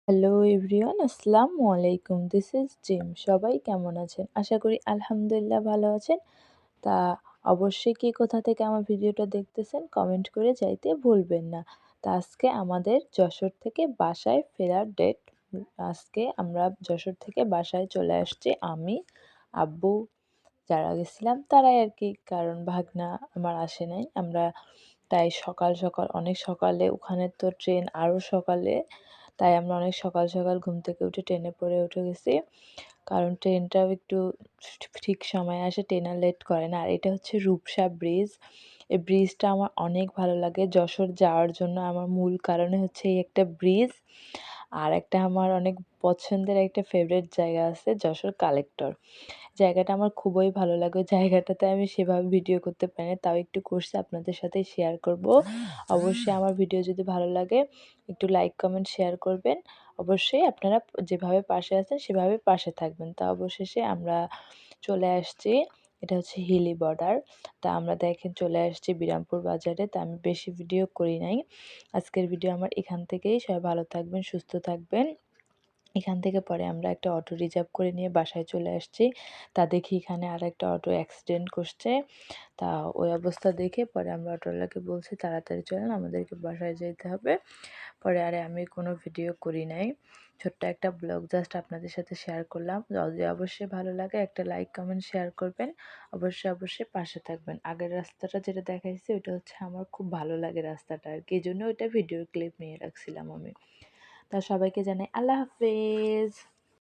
Hello everyone, আসসালামু আলাইকুম। This is gym. সবাই কেমন আছেন? আশা করি আলহামদুলিল্লাহ ভালো আছেন। তা অবশ্যই কে কোথা থেকে আমার ভিডিওটা দেখতেছেন কমেন্ট করে যাইতে ভুলবেন না। তা আজকে আমাদের যশোর থেকে বাসায় ফেরার ডেট। আজকে আমরা যশোর থেকে বাসায় চলে আসছি আমি, আব্বু, যারা গেছিলাম তারাই আরকি। কারণ ভাগনা আমার আসে নাই। আমরা তাই সকাল, সকাল অনেক সকালে, ওখানে তো ট্রেন আরও সকালে। তাই আমরা অনেক সকাল, সকাল ঘুম থেকে উঠে ট্রেনে করে উঠে গেছি। কারণ ট্রেনটাও একটু ঠিক সময়ে আসে, ট্রেন আর লেট করে না। আর এটা হচ্ছে রূপসা ব্রিজ। এই ব্রিজটা আমার অনেক ভালো লাগে। যশোর যাওয়ার জন্য আমার মূল কারণই হচ্ছে এই একটা ব্রিজ। আর একটা আমার অনেক পছন্দের একটা ফেভারিট জায়গা আছে, যশোর কালেক্টর। জায়গাটা আমার খুবই ভালো লাগে। ওই জায়গাটাতে আমি সেভাবে ভিডিও করতে পারি না, তাও একটু করছি, আপনাদের সাথে শেয়ার করব। অবশ্যই আমার ভিডিও যদি ভালো লাগে একটু লাইক, কমেন্ট, শেয়ার করবেন। অবশ্যই আপনারা যেভাবে পাশে আছেন সেভাবে পাশে থাকবেন। তা অবশেষে আমরা চলে আসছি। এটা হচ্ছে হিলি বর্ডার। তা আমরা দেখেন চলে আসছি বিরামপুর বাজারে। তা আমি বেশি ভিডিও করি নাই। আজকের ভিডিও আমার এখান থেকেই। সবাই ভালো থাকবেন, সুস্থ থাকবেন। এখান থেকে পরে আমরা একটা অটো রিজার্ভ করে নিয়ে বাসায় চলে আসছি। তা দেখি এখানে আরেকটা অটো অ্যাক্সিডেন্ট করছে। তা ওই অবস্থা দেখে পরে আমরা অটোওয়ালাকে বলছি, তাড়াতাড়ি চলেন, আমাদেরকে বাসায় যেতে হবে। পরে আর আমি কোনো ভিডিও করি নাই। ছোট্ট একটা ব্লগ জাস্ট আপনাদের সাথে শেয়ার করলাম। যদি অবশ্যই ভালো লাগে একটা লাইক, কমেন্ট, শেয়ার করবেন। অবশ্যই, অবশ্যই পাশে থাকবেন। আগের রাস্তাটা যেটা দেখাইছি ওইটা হচ্ছে আমার খুব ভালো লাগে রাস্তাটা আরকি। এজন্য ওইটা ভিডিওর ক্লিপ নিয়ে রাখছিলাম আমি। তা সবাইকে জানাই আল্লাহ হাফেজ।